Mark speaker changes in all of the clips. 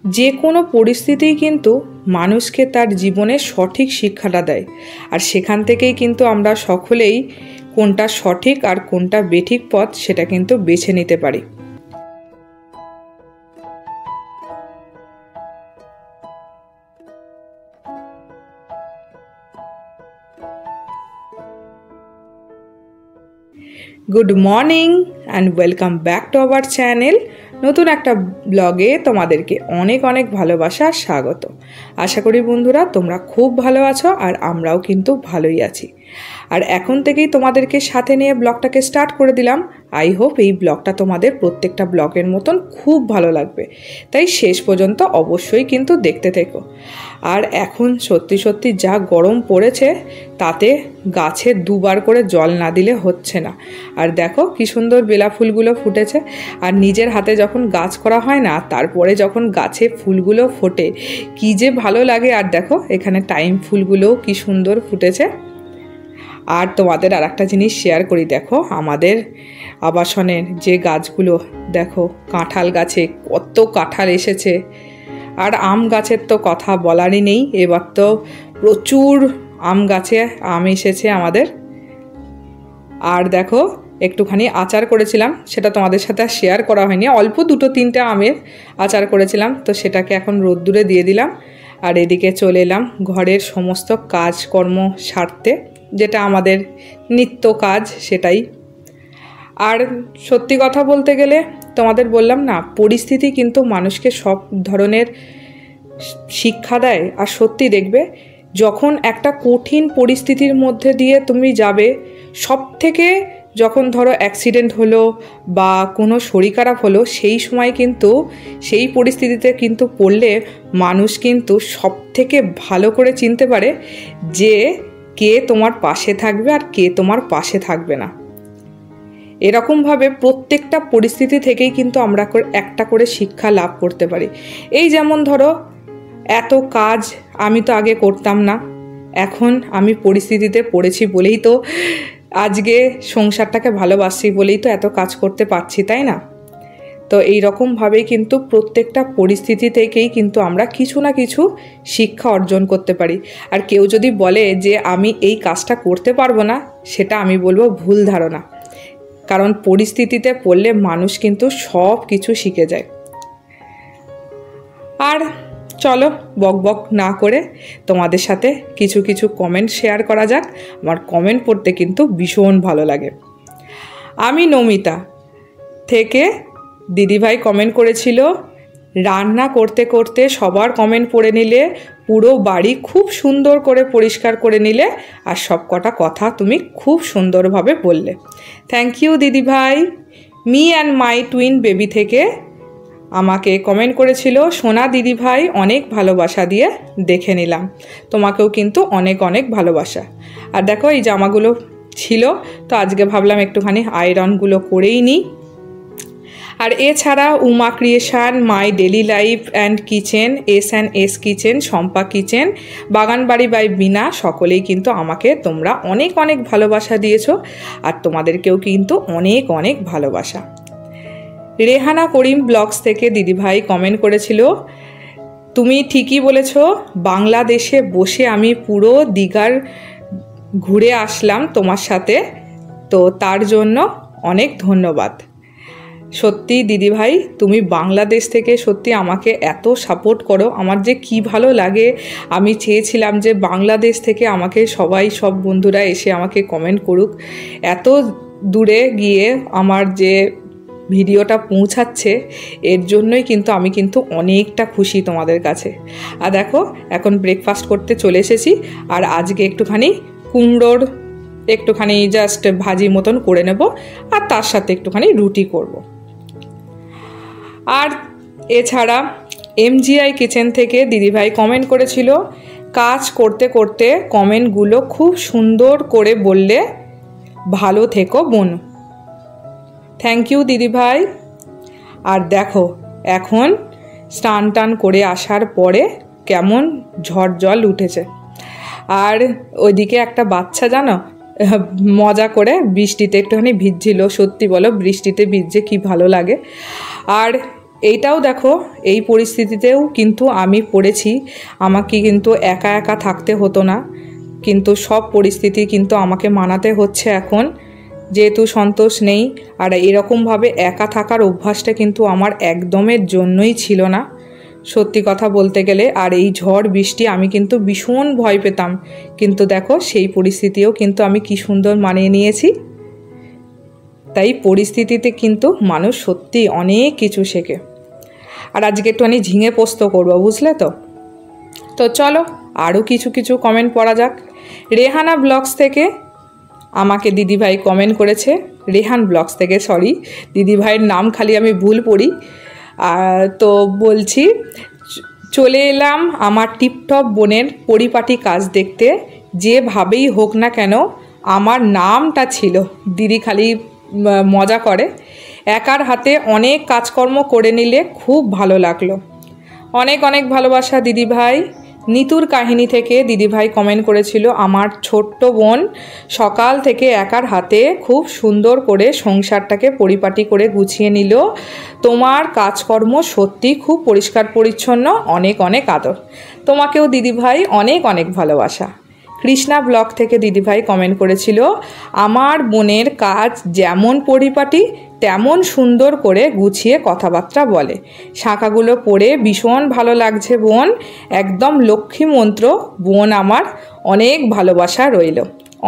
Speaker 1: যে কোনো পরিস্থিতিই কিন্তু মানুষকে তার জীবনের সঠিক শিক্ষাটা দেয়, আর সেখান থেকেই কিন্তু আমরা সকলেই কোনটা সঠিক আর কোনটা বেঠিক পথ সেটা কিন্তু বেছে নিতে পারি। Good morning and welcome back to our channel. নতুন একটা ব্লগে তোমাদেরকে অনেক অনেক ভালোবাসা আর স্বাগত। আশা করি বন্ধুরা তোমরা খুব ভালো আছো, আর আমরাও কিন্তু ভালোই আছি। আর এখন থেকেই তোমাদেরকে সাথে নিয়ে ব্লগটাকে স্টার্ট করে দিলাম। আই হোপ এই ব্লগটা তোমাদের প্রত্যেকটা ব্লগের মতন খুব ভালো লাগবে, তাই শেষ পর্যন্ত অবশ্যই কিন্তু দেখতে থেকো। আর এখন সত্যি সত্যি যা গরম পড়েছে, তাতে গাছে দুবার করে জল না দিলে হচ্ছে না। আর দেখো কি সুন্দর বেলা ফুলগুলো ফুটেছে, আর নিজের হাতে যখন গাছ করা হয় না, তারপরে যখন গাছে ফুলগুলো ফোটে কি যে ভালো লাগে। আর দেখো এখানে টাইম ফুলগুলোও কি সুন্দর ফুটেছে। আর তোমাদের আর একটা জিনিস শেয়ার করি, দেখো আমাদের আবাসনের যে গাছগুলো, দেখো কাঁঠাল গাছে কত কাঁঠাল এসেছে। আর আম গাছের তো কথা বলারই নেই, এবার তো প্রচুর আম গাছে আম এসেছে আমাদের। আর দেখো একটুখানি আচার করেছিলাম, সেটা তোমাদের সাথে আর শেয়ার করা হয়নি। অল্প 2-3টে আমের আচার করেছিলাম, তো সেটাকে এখন রোদ্দুরে দিয়ে দিলাম। আর এদিকে চলে এলাম ঘরের সমস্ত কাজকর্ম সারতে, যেটা আমাদের নিত্য কাজ সেটাই। আর সত্যি কথা বলতে গেলে তোমাদের বললাম না, পরিস্থিতি কিন্তু মানুষকে সব ধরনের শিক্ষা দেয়। আর সত্যি দেখবে যখন একটা কঠিন পরিস্থিতির মধ্যে দিয়ে তুমি যাবে, সব থেকে যখন ধরো অ্যাক্সিডেন্ট হলো বা কোনো শরীর খারাপ হলো, সেই সময় কিন্তু সেই পরিস্থিতিতে কিন্তু পড়লে মানুষ কিন্তু সব থেকে ভালো করে চিনতে পারে যে কে তোমার পাশে থাকবে আর কে তোমার পাশে থাকবে না। এরকমভাবে প্রত্যেকটা পরিস্থিতি থেকেই কিন্তু আমরা একটা করে শিক্ষা লাভ করতে পারি। এই যেমন ধরো এত কাজ আমি তো আগে করতাম না, এখন আমি পরিস্থিতিতে পড়েছি বলেই তো আজকে সংসারটাকে ভালোবাসি বলেই তো এত কাজ করতে পারছি, তাই না? তো এই রকমভাবেই কিন্তু প্রত্যেকটা পরিস্থিতি থেকেই কিন্তু আমরা কিছু না কিছু শিক্ষা অর্জন করতে পারি। আর কেউ যদি বলে যে আমি এই কাজটা করতে পারবো না, সেটা আমি বলবো ভুল ধারণা। কারণ পরিস্থিতিতে পড়লে মানুষ কিন্তু সব কিছু শিখে যায়। আর চলো বক বক না করে তোমাদের সাথে কিছু কিছু কমেন্ট শেয়ার করা যাক। আমার কমেন্ট পড়তে কিন্তু ভীষণ ভালো লাগে। আমি নমিতা থেকে দিদিভাই কমেন্ট করেছিল, রান্না করতে করতে সবার কমেন্ট পড়ে নিলে, পুরো বাড়ি খুব সুন্দর করে পরিষ্কার করে নিলে, আর সব কটা কথা তুমি খুব সুন্দরভাবে বললে। থ্যাংক ইউ দিদিভাই। Me and my twin baby থেকে আমাকে কমেন্ট করেছিল, সোনা দিদিভাই অনেক ভালোবাসা দিয়ে দেখে নিলাম, তোমাকেও কিন্তু অনেক অনেক ভালোবাসা। আর দেখো এই জামাগুলো ছিল, তো আজকে ভাবলাম একটুখানি আয়রনগুলো করেই নিই। আর এছাড়া Uma creation, my daily life and kitchen, S&S kitchen, Shampa kitchen, Baganbari by Bina, সকলেই কিন্তু আমাকে তোমরা অনেক অনেক ভালোবাসা দিয়েছো, আর তোমাদেরকেও কিন্তু অনেক অনেক ভালোবাসা। রেহানা করিম ব্লগস থেকে দিদিভাই কমেন্ট করেছিল, তুমি ঠিকই বলেছ, বাংলাদেশে বসে আমি পুরো দীঘার ঘুরে আসলাম তোমার সাথে, তো তার জন্য অনেক ধন্যবাদ। সত্যি দিদিভাই, তুমি বাংলাদেশ থেকে সত্যি আমাকে এত সাপোর্ট করো, আমার যে কি ভালো লাগে। আমি চেয়েছিলাম যে বাংলাদেশ থেকে আমাকে সবাই, সব বন্ধুরা এসে আমাকে কমেন্ট করুক। এত দূরে গিয়ে আমার যে ভিডিওটা পৌঁছাচ্ছে, এর জন্যই কিন্তু আমি কিন্তু অনেকটা খুশি তোমাদের কাছে। আর দেখো এখন ব্রেকফাস্ট করতে চলে এসেছি, আর আজকে একটুখানি কুমড়োর একটুখানি জাস্ট ভাজি মতন করে নেব, আর তার সাথে একটুখানি রুটি করব। আর এছাড়া MGI কিচেন থেকে দিদিভাই কমেন্ট করেছিল, কাজ করতে করতে কমেন্টগুলো খুব সুন্দর করে বললে, ভালো থেকো বোন। থ্যাংক ইউ দিদিভাই। আর দেখো এখন স্নান টান করে আসার পরে কেমন ঝড় জল উঠেছে। আর ওইদিকে একটা বাচ্চা জানো মজা করে বৃষ্টিতে একটুখানি ভিজছিল। সত্যি বলো, বৃষ্টিতে ভিজছে কি ভালো লাগে। আর এইটাও দেখো, এই পরিস্থিতিতেও কিন্তু আমি পড়েছি। আমাকে কিন্তু একা একা থাকতে হতো না, কিন্তু সব পরিস্থিতি কিন্তু আমাকে মানাতে হচ্ছে এখন, যেহেতু সন্তোষ নেই। আর এরকমভাবে একা থাকার অভ্যাসটা কিন্তু আমার একদমের জন্যই ছিল না, সত্যি কথা বলতে গেলে। আর এই ঝড় বৃষ্টি আমি কিন্তু ভীষণ ভয় পেতাম, কিন্তু দেখো সেই পরিস্থিতিও কিন্তু আমি কি সুন্দর মানিয়ে নিয়েছি। তাই পরিস্থিতিতে কিন্তু মানুষ সত্যি অনেক কিছু শেখে। আর আজকে একটুখানি ঝিঙে পোস্ত করবো, বুঝলে তো। তো চলো আরও কিছু কিছু কমেন্ট পড়া যাক। রেহানা ব্লগস থেকে আমাকে দিদিভাই কমেন্ট করেছে, রেহান ব্লগস থেকে, সরি, দিদিভাইয়ের নাম খালি আমি ভুল পড়ি। তো বলছি, চলে এলাম আমার টিপটপ বোনের পরিপাটি কাজ দেখতে, যেভাবেই হোক না কেন আমার নামটা ছিল। দিদি খালি মজা করে। একার হাতে অনেক কাজকর্ম করে নিলে খুব ভালো লাগলো। অনেক অনেক ভালোবাসা দিদিভাই। নিতুর কাহিনী থেকে দিদিভাই কমেন্ট করেছিল, আমার ছোট্ট বোন সকাল থেকে একার হাতে খুব সুন্দর করে সংসারটাকে পরিপাটি করে গুছিয়ে নিল। তোমার কাজকর্ম সত্যি খুব পরিষ্কার পরিচ্ছন্ন, অনেক অনেক আদর। তোমাকেও দিদিভাই অনেক অনেক ভালোবাসা। কৃষ্ণা ব্লগ থেকে দিদিভাই কমেন্ট করেছিল, আমার বোনের কাজ যেমন পরিপাটি তেমন সুন্দর করে গুছিয়ে কথাবার্তা বলে। শাঁখাগুলো পরে ভীষণ ভালো লাগছে বোন, একদম লক্ষ্মী মন্ত্র বোন আমার। অনেক ভালোবাসা রইল।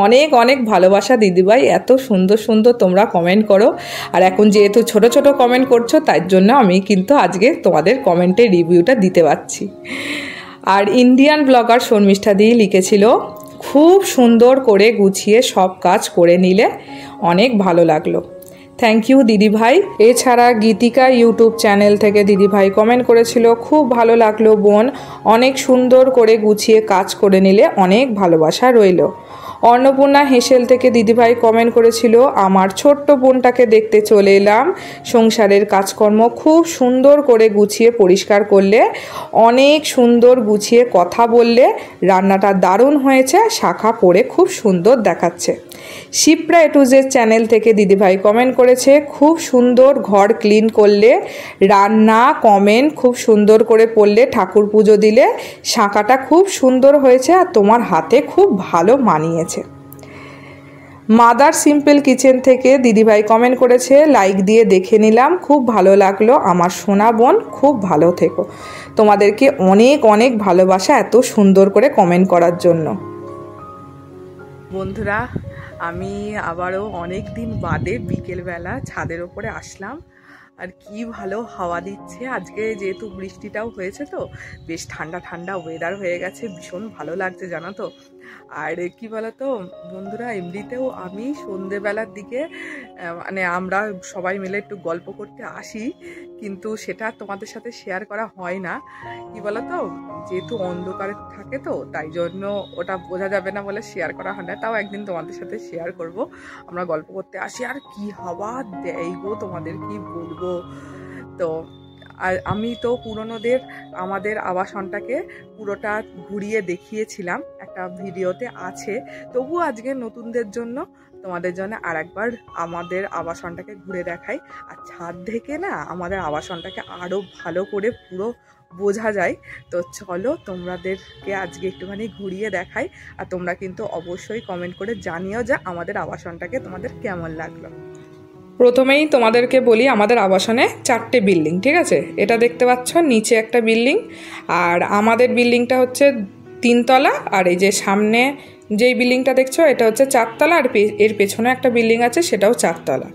Speaker 1: অনেক অনেক ভালোবাসা দিদিভাই, এত সুন্দর সুন্দর তোমরা কমেন্ট করো। আর এখন যেহেতু ছোট ছোট কমেন্ট করছো, তাই জন্য আমি কিন্তু আজকে তোমাদের কমেন্টের রিভিউটা দিতে পারছি। আর ইন্ডিয়ান ব্লগার শর্মিষ্ঠা দি লিখেছিল, খুব সুন্দর করে গুছিয়ে সব কাজ করে নিলে, অনেক ভালো লাগলো। থ্যাংক ইউ দিদিভাই। এছাড়া গীতিকা ইউটিউব চ্যানেল থেকে দিদিভাই কমেন্ট করেছিল, খুব ভালো লাগলো বোন, অনেক সুন্দর করে গুছিয়ে কাজ করে নিলে, অনেক ভালোবাসা রইল। অন্নপূর্ণা হেসেল থেকে দিদিভাই কমেন্ট করেছিল, আমার ছোট্ট বোনটাকে দেখতে চলে এলাম, সংসারের কাজকর্ম খুব সুন্দর করে গুছিয়ে পরিষ্কার করলে, অনেক সুন্দর গুছিয়ে কথা বললে, রান্নাটা দারুণ হয়েছে, শাঁখা পরে খুব সুন্দর দেখাচ্ছে। শিপ্রা এটুজের চ্যানেল থেকে দিদিভাই কমেন্ট করেছে, খুব সুন্দর ঘর ক্লিন করলে, রান্না কমেন্ট খুব সুন্দর করে পড়লে, ঠাকুর পুজো দিলে, শাঁখাটা খুব সুন্দর হয়েছে আর তোমার হাতে খুব ভালো মানিয়েছে। মাদার সিম্পল কিচেন থেকে দিদিভাই কমেন্ট করেছে, লাইক দিয়ে দেখে নিলাম, খুব ভালো লাগলো আমার সোনা বোন, খুব ভালো থেকো। তোমাদেরকে অনেক অনেক ভালোবাসা এত সুন্দর করে কমেন্ট করার জন্য। বন্ধুরা, আমি আবারও অনেক দিন বাদে বিকেলবেলা ছাদের ওপরে আসলাম। আর কি ভালো হাওয়া দিচ্ছে আজকে, যেহেতু বৃষ্টিটাও হয়েছে তো বেশ ঠান্ডা ঠান্ডা ওয়েদার হয়ে গেছে, ভীষণ ভালো লাগছে জানো তো। আর কি বলতো বন্ধুরা, এমনিতেও আমি সন্ধেবেলার দিকে মানে আমরা সবাই মিলে একটু গল্প করতে আসি, কিন্তু সেটা তোমাদের সাথে শেয়ার করা হয় না। কি বলতো, যেহেতু অন্ধকারে থাকে তো তাই জন্য ওটা বোঝা যাবে না বলে শেয়ার করা হয় না। তাও একদিন তোমাদের সাথে শেয়ার করব। আমরা গল্প করতে আসি, আর কি হাওয়া দেয় গো, তোমাদের কি বলবো। তো আর আমি তো পুরনোদের আমাদের আবাসনটাকে পুরোটা ঘুরিয়ে দেখিয়েছিলাম, একটা ভিডিওতে আছে। তবু আজকে নতুনদের জন্য, তোমাদের জন্য আর একবার আমাদের আবাসনটাকে ঘুরে দেখাই। আর ছাদ থেকে না আমাদের আবাসনটাকে আরও ভালো করে পুরো বোঝা যায়। তো চলো তোমাদেরকে আজকে একটুখানি ঘুরিয়ে দেখাই। আর তোমরা কিন্তু অবশ্যই কমেন্ট করে জানিও যে আমাদের আবাসনটাকে তোমাদের কেমন লাগলো। প্রথমেই তোমাদেরকে বলি, আমাদের আবাসনে 4টে বিল্ডিং, ঠিক আছে। এটা দেখতে পাচ্ছ নিচে একটা বিল্ডিং, আর আমাদের বিল্ডিংটা হচ্ছে 3 তলা, আর এই যে সামনে যেই বিল্ডিংটা দেখছো এটা হচ্ছে 4 তলা, আর এর পেছনে একটা বিল্ডিং আছে সেটাও 4 তলা।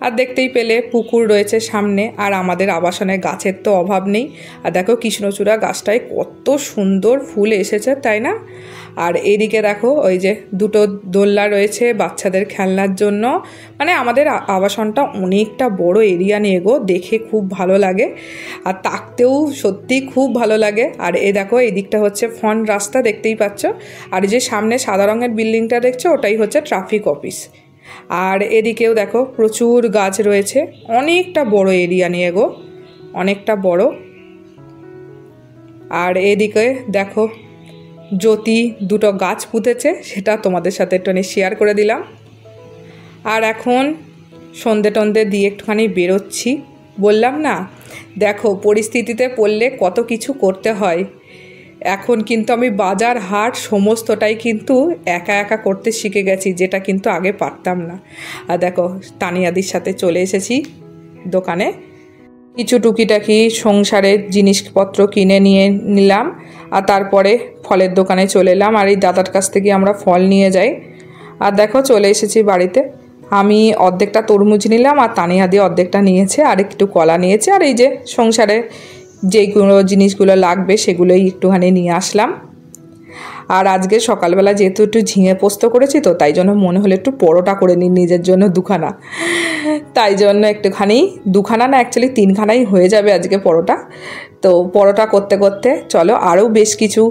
Speaker 1: আর দেখতেই পেলে পুকুর রয়েছে সামনে। আর আমাদের আবাসনে গাছের তো অভাব নেই। আর দেখো কৃষ্ণচূড়া গাছটায় কত সুন্দর ফুল এসেছে, তাই না। আর এদিকে দেখো ওই যে 2টো দোলনা রয়েছে বাচ্চাদের খেলনার জন্য। মানে আমাদের আবাসনটা অনেকটা বড় এরিয়া নিয়ে গো, দেখে খুব ভালো লাগে আর থাকতেও সত্যি খুব ভালো লাগে। আর এই দেখো এই দিকটা হচ্ছে ফ্রন্ট রাস্তা, দেখতেই পাচ্ছ। আর যে সামনে সাদা রঙের বিল্ডিংটা দেখছো ওটাই হচ্ছে ট্রাফিক অফিস। আর এদিকেও দেখো প্রচুর গাছ রয়েছে, অনেকটা বড় এরিয়া নিয়ে গো, অনেকটা বড়। আর এদিকে দেখো জ্যোতি 2টো গাছ পুঁতেছে, সেটা তোমাদের সাথে একটুখানি শেয়ার করে দিলাম। আর এখন সন্ধে টন্ধে দিয়ে একটুখানি বেরোচ্ছি। বললাম না দেখো পরিস্থিতিতে পড়লে কত কিছু করতে হয়। এখন কিন্তু আমি বাজার হাট সমস্তটাই কিন্তু একা একা করতে শিখে গেছি, যেটা কিন্তু আগে পারতাম না। আর দেখো তানিয়াদির সাথে চলে এসেছি দোকানে, কিছু টুকিটাকি সংসারের জিনিসপত্র কিনে নিয়ে নিলাম। আর তারপরে ফলের দোকানে চলে এলাম, আর এই দাদার কাছ থেকে আমরা ফল নিয়ে যাই। আর দেখো চলে এসেছি বাড়িতে। আমি অর্ধেকটা তরমুজ নিলাম, আর তানিয়াদি অর্ধেকটা নিয়েছে, আর একটু কলা নিয়েছে। আর এই যে সংসারে যেইগুলো জিনিসগুলো লাগবে সেগুলোই একটুখানি নিয়ে আসলাম। আর আজকে সকালবেলা যেহেতু একটু ঝিঙে পোস্ত করেছি, তো তাই জন্য মনে হলো একটু পরোটা করে নিই নিজের জন্য দুখানা। তাই জন্য একটুখানি, দুখানা না অ্যাকচুয়ালি তিনখানাই হয়ে যাবে আজকে পরোটা। তো পরোটা করতে করতে চলো আরও বেশ কিছু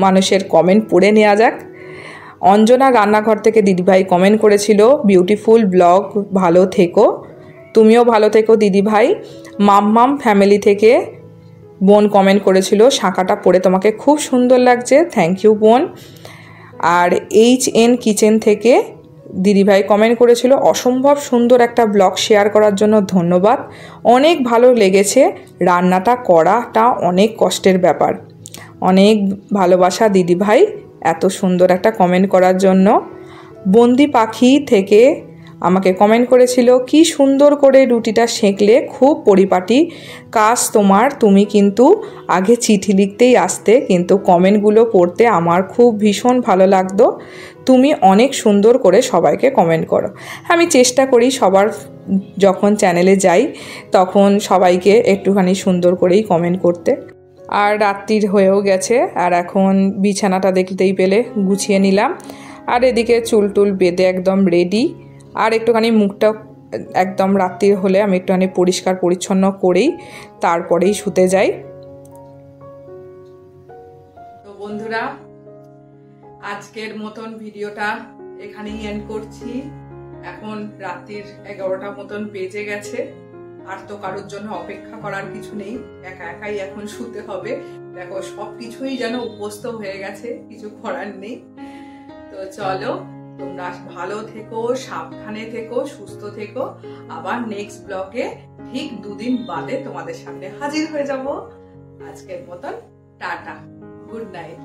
Speaker 1: মানুষের কমেন্ট পড়ে নেওয়া যাক। অঞ্জনা রান্নাঘর থেকে দিদিভাই কমেন্ট করেছিল, বিউটিফুল ব্লগ, ভালো থেকো। তুমিও ভালো থেকো দিদিভাই। মাম্মাম ফ্যামিলি থেকে বোন কমেন্ট করেছিল, শাঁখাটা পরে তোমাকে খুব সুন্দর লাগছে, থ্যাংক ইউ বোন। আর HN কিচেন থেকে দিদিভাই কমেন্ট করেছিল, অসম্ভব সুন্দর একটা ব্লগ শেয়ার করার জন্য ধন্যবাদ, অনেক ভালো লেগেছে, রান্নাটা করাটা অনেক কষ্টের ব্যাপার। অনেক ভালোবাসা দিদিভাই এত সুন্দর একটা কমেন্ট করার জন্য। বন্দি পাখি থেকে আমাকে কমেন্ট করেছিল, কি সুন্দর করে রুটিটা সেঁকলে, খুব পরিপাটি কাজ তোমার, তুমি কিন্তু আগে চিঠি লিখতেই আসতে, কিন্তু কমেন্টগুলো পড়তে আমার খুব ভীষণ ভালো লাগতো, তুমি অনেক সুন্দর করে সবাইকে কমেন্ট করো। আমি চেষ্টা করি সবার যখন চ্যানেলে যাই তখন সবাইকে একটুখানি সুন্দর করেই কমেন্ট করতে। আর রাত্রির হয়েও গেছে, আর এখন বিছানাটা দেখতেই পেলে গুছিয়ে নিলাম। আর এদিকে চুল টুল বেঁধে একদম রেডি। আর একটুখানি মুখটা একদম রাত্রির হলে আমি একটুখানি পরিষ্কার পরিচ্ছন্ন করেই তারপরেই শুতে যাই। তো বন্ধুরা, আজকের মতন ভিডিওটা এখানেই এন্ড করছি। এখন রাত্রির 11টা মতন বেজে গেছে। আর তো কারোর জন্য অপেক্ষা করার কিছু নেই, একা একাই এখন শুতে হবে। দেখো সবকিছুই যেন উপস্থ হয়ে গেছে, কিছু করার নেই। তো চলো, তোমরা ভালো থেকো, সাবধানে থেকো, সুস্থ থেকো। আবার নেক্সট ব্লগে ঠিক 2 দিন বাদে তোমাদের সামনে হাজির হয়ে যাব। আজকের মতন টাটা, গুড নাইট।